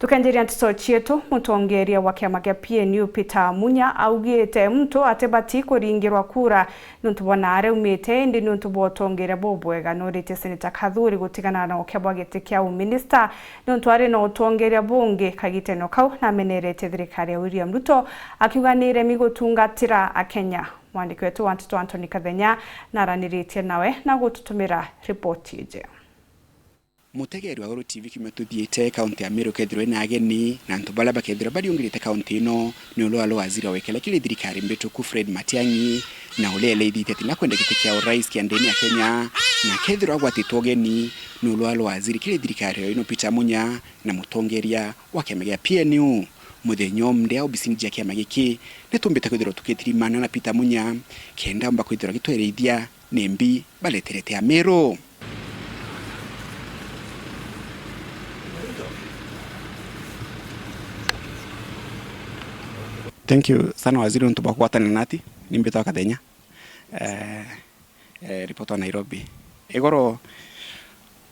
Tukanjiria ntuto chietu mutongeria wa kiama kia PNU Peter Munya augite mtu atebati kuringirwa kura nuntu bonare umite ndi nuntu botongeria bobwega norite Senator Kathuri gutigana na okebwa giti kia minister nuntu ari no utongeria bunge kagiteno kau na menerete thirikari ya William Ruto akiuganire migutungatira akenya. Mwandiki wetu wa ntuto Anthony Kathenya naraniritie nawe na gututumira ripoti ije. Mutegeri wa Uru TV kimetuthiite kaunti ya Meru kethirwe na ageni na ntubala bakethirwa bariungirite kaunti ino ni alo waziri wa wekela kile thirikari mbetuku Fred Matiang'i na ulele ithite tina kwenda giti kia urais kiandeni ya Kenya na kethirwa gwatitwo ageni ni alo waziri kile thirikari ino Peter Munya na mutongeria wa kiama gia PNU muthenyo mnde obisini ja kiama giki netumbite kwithirwa tukitirimana na Peter Munya kenda mba kwithirwa gitwereithia nembi baleterete ya Meru. Thank you sana waziri untuba kuwatana nati nimbito Kathenya report wa Nairobi egoro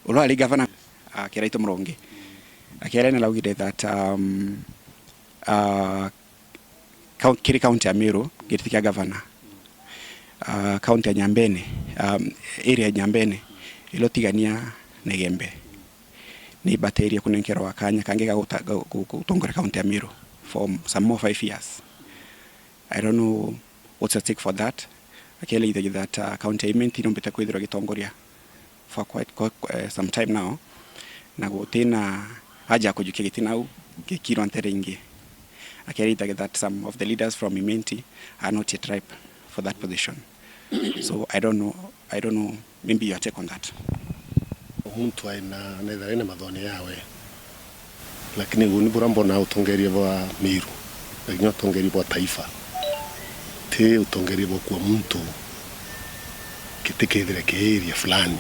ulo ali governor Kiraito Murongi akirene laugide that Kiri county ya Meru gitikia governor county ya Nyambene area ya Nyambene ilotigania na Gembe ni bateria kunenkero wakanya kangeka gutongora county ya Meru for some more 5 years. I don't know what's at stake for that. Akele either that county imenti no beta kwithira gitongoria for quite some time now. Na gutena haja kujukia gitinau gikiro anteringi. Akele either that some of the leaders from Imenti are not yet ripe for that position. So I don't know. Maybe your take on that. Muntu aina netherene mathoni yawe. Lakini guni burambo na utongeria wa Meru. Lakini utongeria wa taifa. Te utongeria kwa mtu kitekethire ke area fulani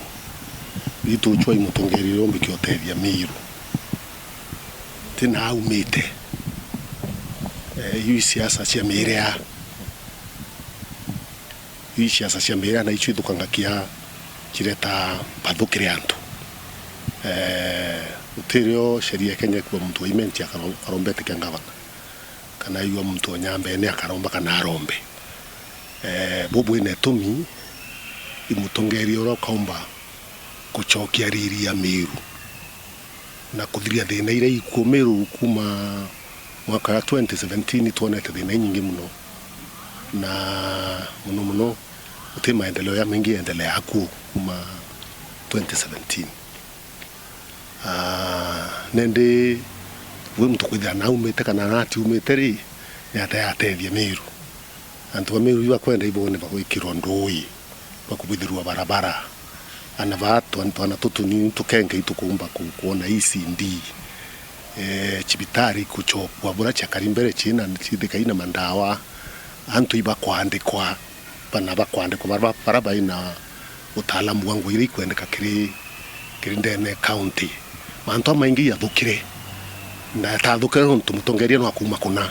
itu chwa imutongeria ombi kiotethia Meru tena umite hii siasa cia mirea hii siasa cia mirea na ichu thukangakia kireta pathukire antu utirio sheria Kenya kwa mtu imenti akarombete kangavana kana yua mtu Nyambene akaromba kana arombe bobo ine tumi imutongeria ro kaumba kuchokia riri ya Meru na kuthiria thina ire ikuo Meru kuma mwaka wa 2017 tuonete thina nyingi muno na muno uti maendeleo ya mengi endelea haku kuma 2017 nende we mtu kwithira na umete kana nati umete ri yatethia Meru antu wa Meru iwa kwenda ibone bagwikirwo ndui bakubithirwa barabara anavatu antwana tutuni tukenge itukumba kuona ECD chibitari kuchopwa bura chakarimbere china chithikaina mandawa antu iba kwandikwa bana bakwandikwa baraba ina utaalamu wangu iri kwendeka kiri ndene county manto maingi yathukire na tathukire ntu mutongeria no akuma kuna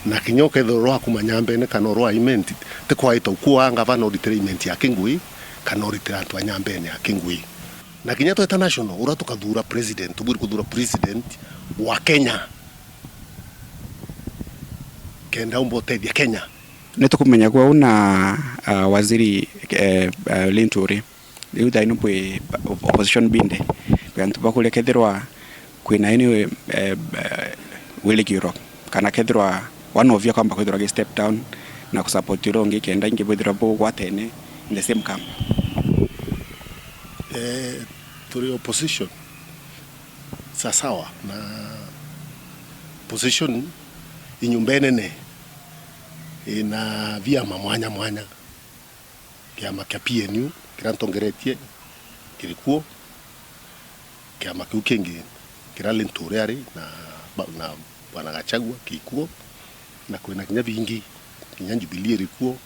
na kinyoke thoro akuma Nyambene kana ro imenti te kwaita kuwa ngavana auditorimenti ya Kingui kana auditira antu Nyambene ya Kingui na kinyato international ura tukathura president tuburi kuthura president wa Kenya kenda umbotethia Kenya netukumenya kwa una waziri Linturi riu daino pwe opposition binde kwantu bakule kethirwa kwina ini Willigiro kana kethirwa one of you kwamba kwithira step down na kusupport rongi kenda ingi bwithira bo gwatene in the same camp turi opposition sawa na position inyumbene ne ina vyama mwanya kiama kia PNU kirantongeretie kilikuo kiama kiu kingi kiralinturi ari na bwana Gachagua kikuo na kwena kinya vingi kinya Jubilee rikuo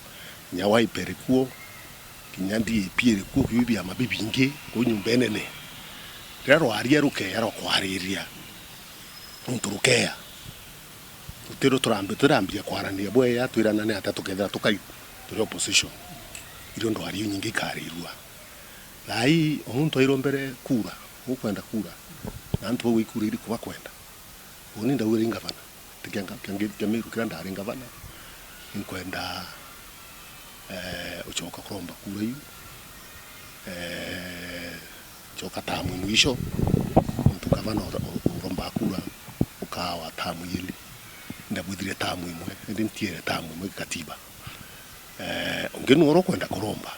kinya Wiper rikuo kinya DAP rikuo bibi ama bibingi ko nyumbene ne rero aria ruke yaro kwariria nturukea utero turambia kwarania bwe ya twirana ne atatu kethera tukai turi opposition iro ndo ari nyingi karirua lai omuntu irombere kura ukwenda kura na ntu wikura iri kuba kwenda uninda uri ngavana tikianga Meru kiranda ari ngavana inkwenda uchoka kuromba kura yu choka tamu mwisho mtu gavana uromba kura ukawa tamu yili ndabudire tamu imwe ndintiere tamu imwe katiba ungenu oro kwenda kuromba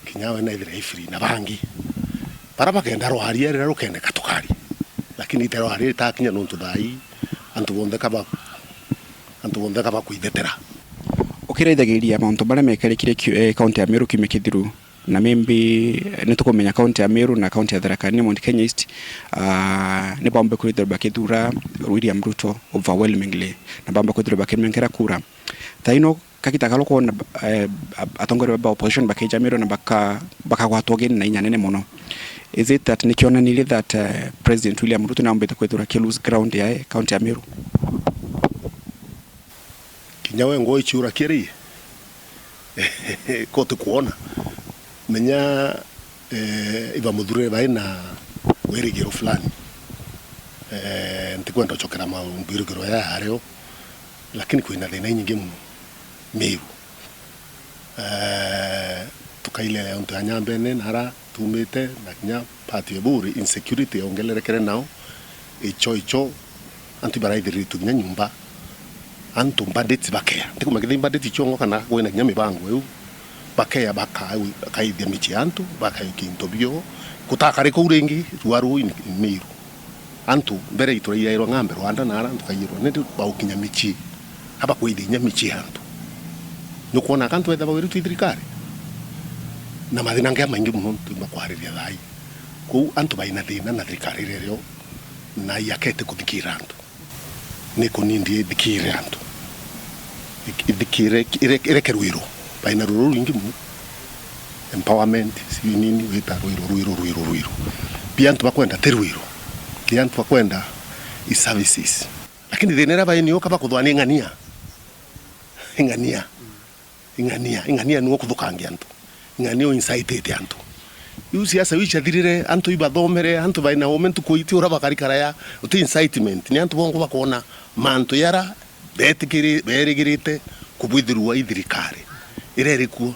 kinyawe na ithire ifiri na bangi para bakenda rwari era rukende katukari lakini itero hari takinya nuntu dai antu bonde kaba kuidetera ukiraithagiria mauntu baria mekarikire county ya Meru kimekithiru na maybe nitukumenya county ya Meru na county ya Tharaka Nithi Mount Kenya East ni bambe kwithira bakithura William Ruto overwhelmingly na bambe kwithira bakimenkera kura taino kakitaka kuona atongore ba opposition bakija Meru na bakagwatwo geni na inya nene muno. Is it that nikionanire that President William Ruto naambeta kwithura ki lose ground ya county ya Meru? Kinyawe ngo ichura kiri kote kuona menya iba mudhure baina werigero fulani ntikwenda chokera mambirigero ya hareo lakini kuina thina nyingi muno Meru tukaile onto anyambene nara tumite na kinya party eburi insecurity ongererekere nao icho antibaraithiri tunya nyumba antu bandits bakea ndikumagithe bandits chongo kana kwena kinya mibango eu bakea bakaithia michi antu bakaikinto bio kutakare kurengi ruaru Meru antu mbere itoria iro ngambe Rwanda nara antu kayiro nindi baukinya michi aba kwithia michi antu nukuona kantu etha bawiru twithirikari na mathina ngia maingi muno tumakwariria thai ku antu baina thina na thirikari rero na yakete kuthikira antu niko nindi thikire antu thikire irekerwiro baina ruru ingi mu empowerment si nini wita ruiro pia antu bakwenda terwiro pia antu bakwenda i services lakini thenera baini yoka bakuthwani ingania nuo kuthukangia antu ingania incite antu yu siasa wicha thirire antu ibathomere antu baina momentu kuiti ura bakarikara ya uti incitement ni antu bongo bakona mantu yara betikiri berigirite kubwithirwa ithirikari irerikuo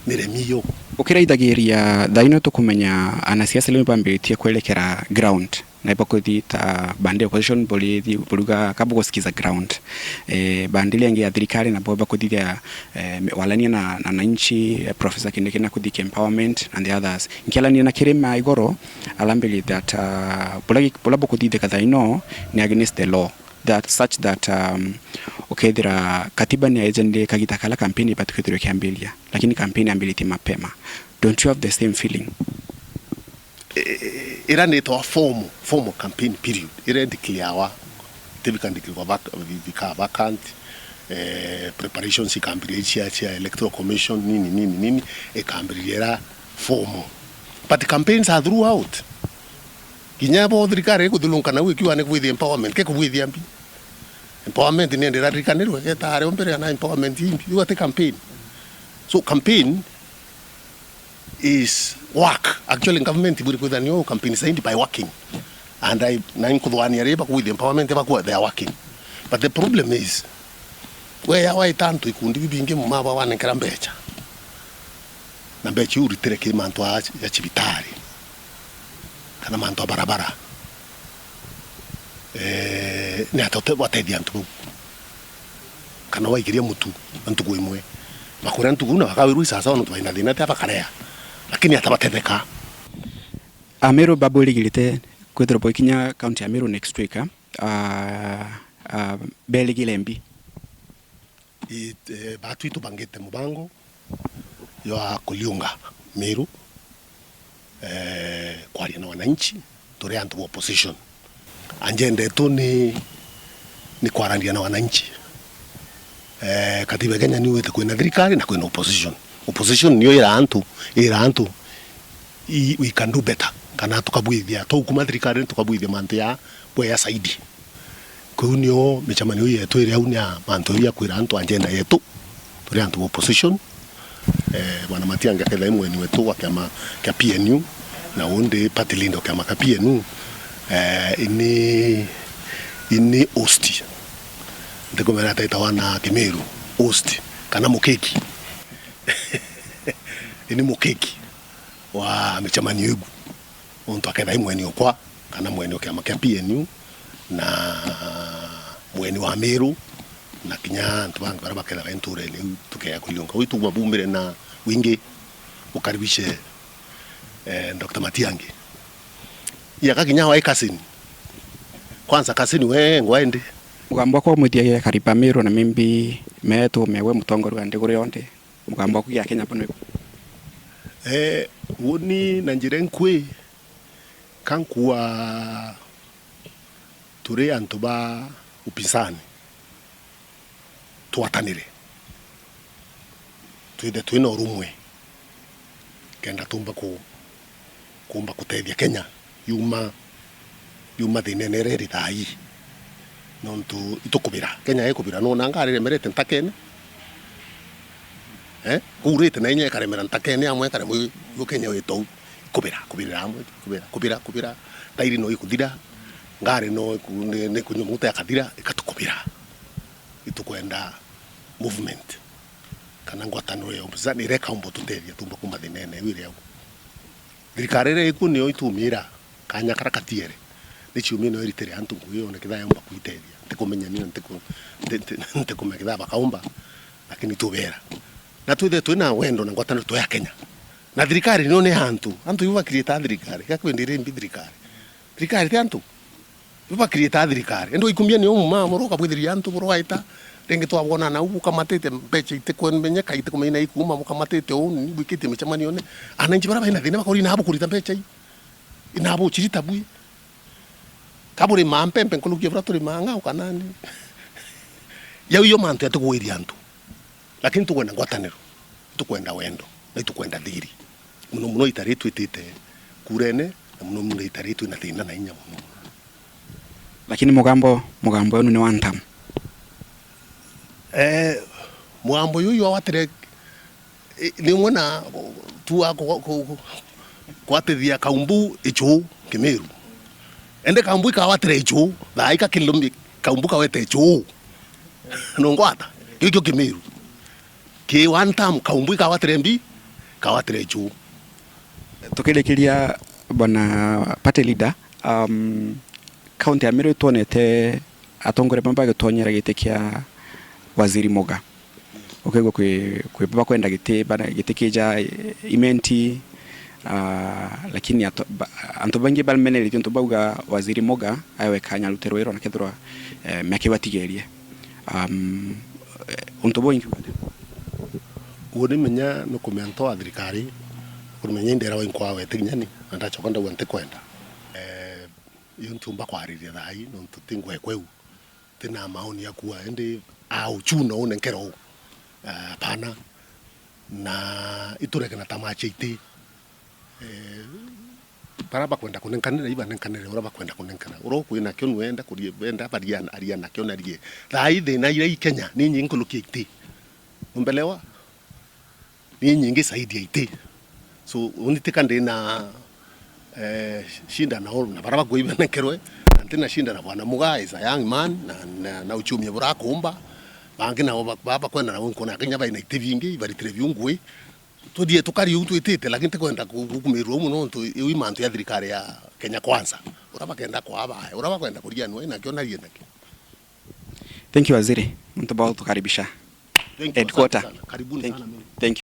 niremiyo ukiraithagiria thaino tukumenya anasiasa leo bambitie kwelekera ground na ibakothi ta bande opposition boliga kabo kusikiza ground bandili yangi ya thirikari na boba kuthithia walania na wananchi Professor Kindiki na kuthika empowerment and the others nkialania na kirima igoro alambili that bulabo kuthithia thaino ni against the law that such that ukethira katiba ni agenda kagitakala campaign patukethira kiambilia lakini campaign ambiliti mapema. Don't you have the same feeling? Ira ni to formal campaign period ira declare tibikandikirwa vacant preparations ikambiria chia electoral commission nini ikambiria formal but campaigns are throughout kinyabo thirikari kuthulunkana wikiwa ne with empowerment ke kubwithia mbi empowerment ni ndira rikanirwe getare ombere na empowerment imbi you ate campaign so campaign is work actually government buri kwa new campaign signed by working and I nine kuthwani areba with empowerment bakwa they are working but the problem is where why tanto ikundi bingi mu maba wanekera mbecha na mbecha uritere ke manto ya chibitari kana manto barabara ni atote watedia antu kana waikiria mutu antu kuimwe makura antu kuna bakawiru sasa ono twaina thina ta bakarea lakini atabatetheka Meru babuligilite kwithira boikinya county ya Meru next week beligilembi batu itubangite mubango yo kuliunga Meru kwaria na wananchi turi antu opposition anjende tu ni kwarandia na wananchi katiba Kenya ni wete kwina thirikari na kwina opposition niyo ira antu we can do better kana tukabwithia to kuma thirikari tukabwithia mantu ya boya saidi kunyo michamanio yetu ire unya mantu ya kwira antu agenda yetu turi antu opposition bwana Matiang'i ketha imwe ni wetu wa kama kia PNU na unde party lindo kama ka PNU ini ini hosti ndikomera taita wana Kimeru hosti kana mukeki ini mukeki wa michamanio egu onto akenda imweni okwa kana mweni okia makia PNU na mweni wa Meru na kinya ntubanga bara bakela venture ni tukea kulionga witu mabumbire na wingi ukaribishe Dr. Matiang'i yaka kinya wa kasini kwanza kasini we ngwaende mugambo kwa muthia kariba Meru na mimbi meto mewe mutongori wa ndiguri yonde mugambo ku ya Kenya pano woni na njire nkwe kankuwa ture antuba upisani tuatanire tuide tuina urumwe kenda tumba kumba kutethia Kenya yuma thinenere thai nontu itukubira Kenya ikubira no nangarire merete ntakene kurite na inye karemera ntakene amwe kare mu Kenya wetu kubira amwe kubira tairi no ikuthira ngare no ne kunyumuta yakadira ikatukubira itukwenda movement kana ngwatano yo mzani reka umbo tuteria tumba kuma thinene wire yao thirikarere ikuni yo itumira kanya karakatiere ni chiumi no eritere antu nguyo ne kidaya umba kuiteria tikumenya nini ntikumenya bakaumba lakini tubera na tuithe twina wendo na ngwatano to ya Kenya na thirikari no ne antu yuva create thirikari gakwendire mbi thirikari te antu yuva create thirikari endo ikumbia ni umma moroka bwithiria antu borwaita rengi twabona na ubu kamatete mbeche itekwenmenya kaite kumeina ikuma mukamatete oni bwikite michamanio ne ananchi bara baina thina bakori na habu kurita mbeche ina habu chirita bui kaburi mampempe nkulukia bra turi manga ukanani yo mantu atugwiri antu lakini tukwenda ngwataniro tukwenda wendo na tukwenda thiri muno itaritu itite kurene na muno itaritu na thina na inya muno lakini mugambo wenu ni one time mugambo yuyu awatire ni mwana tuwa kwatethia kaumbu ichu Kimeru ende kaumbu ikawatire ichu thaika kilombi kaumbu kawete ichu nongwata kikyo Kimeru ki one time kaumbu ikawatire mbi kawatire ichu tukirekeria bwana party leader county ya Meru tuonete atongore bamba gitonyera gitekia waziri Moga okego kwe baba kwenda gite kija imenti lakini anto bangi balmeneri tinto bauga waziri Moga awe kanya lutero ero na kedro mekiwatigerie unto boinki woni menya no komento adrikari kumenya ndera wa inkwa we tinyani ndacho kwenda wante kwenda yuntumba kwariria thai no tutingwe kweu tena maoni ya kuwa ende au chuno unenkero pana na itureke na tamache ite para bakwenda kunenkanira iba nenkanira ora bakwenda kunenkana oro kuina kyo nuenda kurie benda bariana ariana kyo narie thai de na ire Kenya ni nyingi luki ite umbelewa ni nyingi saidi ite so unitikande na shinda na oro na para bakwiba nenkerwe tena shinda na bwana Mugai za young man na uchumi bora kumba bangi na baba kwenda na wonko na Kenya baina itivingi bari treviungwe to die tukari utu itete lakini tekwenda kukumeru muno to imantu ya thirikari ya Kenya kwanza uraba kenda kwa aba uraba kwenda kuria no ina kiona rienda ki. Thank you waziri mtobao tukaribisha headquarter karibuni sana. Thank you.